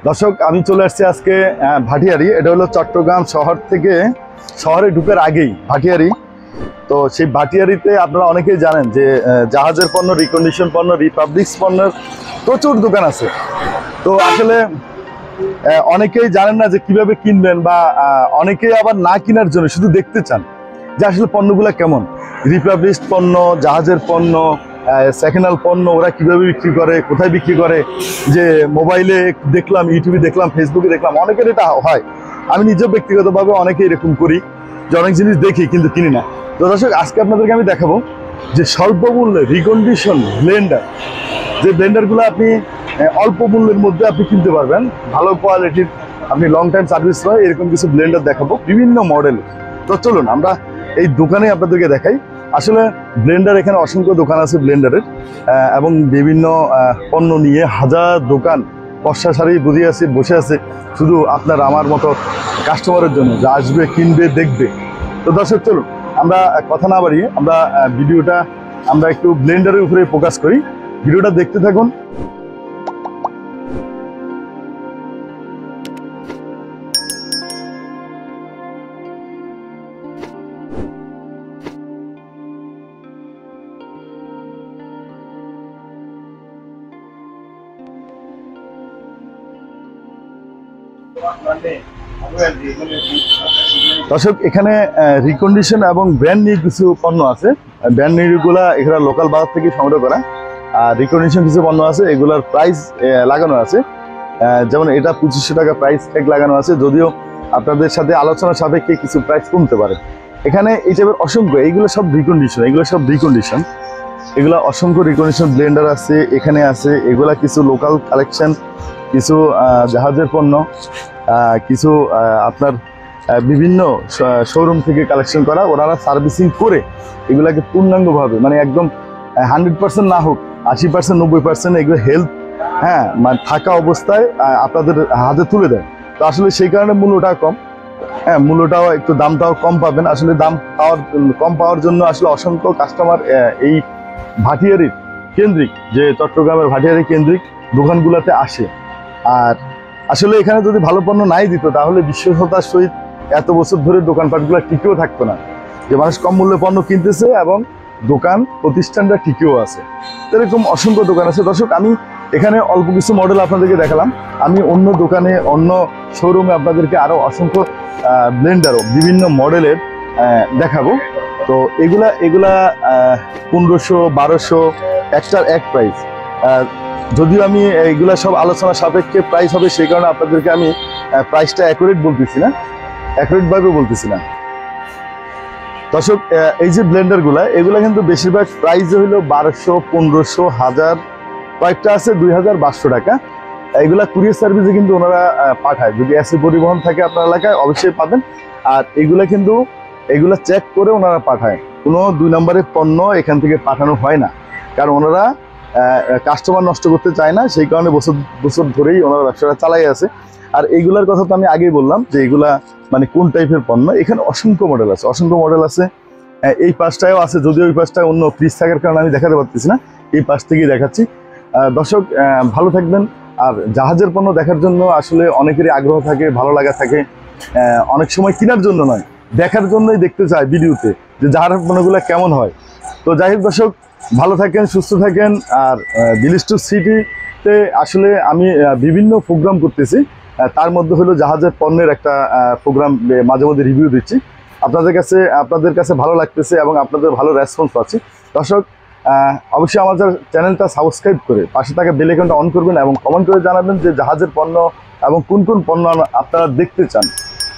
দর্শক, আমি চলে আসছি আজকে ভাটিয়ারি। এটা হলো চট্টগ্রাম শহর থেকে, শহরে ঢুকার আগেই ভাটিয়ারি। তো সেই ভাটিয়ারিতে আপনারা অনেকেই জানেন যে জাহাজের পণ্য, রিকন্ডিশন পণ্য, রিপাবলিক্স পণ্যের প্রচুর দোকান আছে। তো আসলে অনেকেই জানেন না যে কিভাবে কিনবেন, বা অনেকেই আবার না কেনার জন্য শুধু দেখতে চান যে আসলে পণ্যগুলো কেমন, রিপাবলিক্স পণ্য, জাহাজের পণ্য, সেকেন্ড হ্যান্ড পণ্য ওরা কিভাবে বিক্রি করে, কোথায় বিক্রি করে। যে মোবাইলে দেখলাম, ইউটিউবে দেখলাম, ফেসবুকে দেখলাম, অনেকের এটা হয়। আমি নিজেও ব্যক্তিগতভাবে অনেকেই এরকম করি যে অনেক জিনিস দেখি কিন্তু কিনি না। তো দর্শক, আজকে আপনাদেরকে আমি দেখাবো যে স্বল্প মূল্যে রিকন্ডিশন ব্লেন্ডার, যে ব্লেন্ডারগুলো আপনি অল্প মূল্যের মধ্যে আপনি কিনতে পারবেন, ভালো কোয়ালিটির, আপনি লং টাইম সার্ভিস হয় এরকম কিছু ব্লেন্ডার দেখাবো বিভিন্ন মডেল। তো চলুন আমরা এই দোকানে আপনাদেরকে দেখাই। আসলে ব্লেন্ডার এখানে অসংখ্য দোকান আছে ব্লেন্ডারের, এবং বিভিন্ন পণ্য নিয়ে হাজার দোকান বর্ষা সারি বসে আছে শুধু আপনার আমার মতো কাস্টমারের জন্য, যা আসবে, কিনবে, দেখবে। তো দর্শক, চলুন আমরা কথা না বাড়িয়ে আমরা একটু ব্লেন্ডারের উপরে ফোকাস করি। ভিডিওটা দেখতে থাকুন। দর্শক, এখানে রিকন্ডিশন এবং ব্র্যান্ড নিউ কিছু পণ্য আছে। ব্র্যান্ড নিউগুলা এখানে লোকাল বাজার থেকে সংগ্রহ করা, আর রিকন্ডিশন কিছু পণ্য আছে, এগুলার প্রাইস লাগানো আছে। যেমন এটা 2500 টাকা প্রাইস ট্যাগ লাগানো আছে, যদিও আপনাদের সাথে আলোচনা সাপেক্ষে কিছু প্রাইস কমতে পারে। এখানে এই টাইপের অসংখ্য, এইগুলো সব রিকন্ডিশন, এগুলা অসংখ্য রিকন্ডিশন ব্লেন্ডার আছে এখানে আছে। এগুলা কিছু লোকাল কালেকশন, কিছু জাহাজের পণ্য, কিছু আপনার বিভিন্ন শোরুম থেকে কালেকশন করা। ওনারা সার্ভিসিং করে এগুলাকে পূর্ণাঙ্গভাবে, মানে একদম 100% না হোক, 80%, 90% এগুলো হেলথ, মানে থাকা অবস্থায় আপনাদের হাতে তুলে দেয়। তো আসলে সেই কারণে মূল্যটা কম, মূল্যটাও একটু, দামটাও কম পাবেন। আসলে দাম কম পাওয়ার জন্য আসলে অসংখ্য কাস্টমার এই ভাটিয়ারির কেন্দ্রিক, যে চট্টগ্রামের ভাটিয়ারি কেন্দ্রিক দোকানগুলোতে আসে। আর আসলে এখানে যদি ভালো পণ্য নাই দিত, তাহলে বিশ্বস্ততার সহিত এত বছর ধরে দোকানপাটগুলো টিকেও থাকতো না, যে মানুষ কম মূল্যে পণ্য কিনতেছে এবং দোকান প্রতিষ্ঠানটা টিকেও আছে। এরকম অসংখ্য দোকান আছে। দর্শক, আমি এখানে অল্প কিছু মডেল আপনাদেরকে দেখালাম। আমি অন্য দোকানে, অন্য শোরুমে আপনাদেরকে আরো অসংখ্য ব্লেন্ডারও বিভিন্ন মডেলের দেখাবো। তো এগুলা 1500, 1200, একটার এক প্রাইস। যদিও আমি এইগুলা সব আলোচনা সাপেক্ষে প্রাইস হবে, সেই কারণে আপনাদেরকে আমি প্রাইসটা অ্যাকুরেট ভাবে বলতেছি না। দর্শক, এই যে ব্লেন্ডারগুলা, এগুলা কিন্তু বেশিরভাগ প্রাইস হইলো 1200, 1500, 1000, কয়েকটা আছে 2500 টাকা। এগুলা কুরিয়ার সার্ভিসে কিন্তু ওনারা পাঠায়। যদি এসি পরিবহন থাকে আপনার এলাকায়, অবশ্যই পাবেন। আর এগুলা চেক করে ওনারা পাঠায়। কোনো 2 নম্বরের পণ্য এখান থেকে পাঠানো হয় না, কারণ ওনারা কাস্টমার নষ্ট করতে চায় না। সেই কারণে বছর ধরেই ওনারা ব্যবসাটা চালাই আছে। আর এইগুলার কথা তো আমি আগেই বললাম যে এগুলা মানে কোন টাইপের পণ্য। এখানে অসংখ্য মডেল আছে। এই পাশটায়ও আছে, যদিও ওই পাশটায় অন্য ফ্রিজ থাকার কারণে আমি দেখাতে পারতেছি না, এই পাশ থেকেই দেখাচ্ছি। দর্শক, ভালো থাকবেন। আর জাহাজের পণ্য দেখার জন্য আসলে অনেকেরই আগ্রহ থাকে, ভালো লাগা থাকে। অনেক সময় কেনার জন্য নয়, দেখার জন্যই দেখতে চায় ভিডিওতে যে জাহাজের পণ্যগুলো কেমন হয়। তো যাই হোক দর্শক, ভালো থাকেন, সুস্থ থাকেন। আর ভিলেজ টু সিটিতে আসলে আমি বিভিন্ন প্রোগ্রাম করতেছি, তার মধ্যে হলো জাহাজের পণ্যের একটা প্রোগ্রাম মাঝে মধ্যে রিভিউ দিচ্ছি। আপনাদের কাছে ভালো লাগতেছে এবং আপনাদের ভালো রেসপন্স পাচ্ছি। দর্শক, অবশ্যই আমাদের চ্যানেলটা সাবস্ক্রাইব করে পাশে থাকা বেল আইকনটা অন করবেন এবং কমেন্ট করে জানাবেন যে জাহাজের পণ্য এবং কোন কোন পণ্য আপনারা দেখতে চান।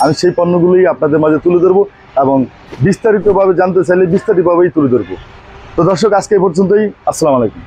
আমি সেই পণ্যগুলোই আপনাদের মাঝে তুলে ধরবো, এবং বিস্তারিতভাবে জানতে চাইলে বিস্তারিতভাবেই তুলে ধরবো। তো দর্শক, আজকে এই পর্যন্তই। আসসালামু আলাইকুম।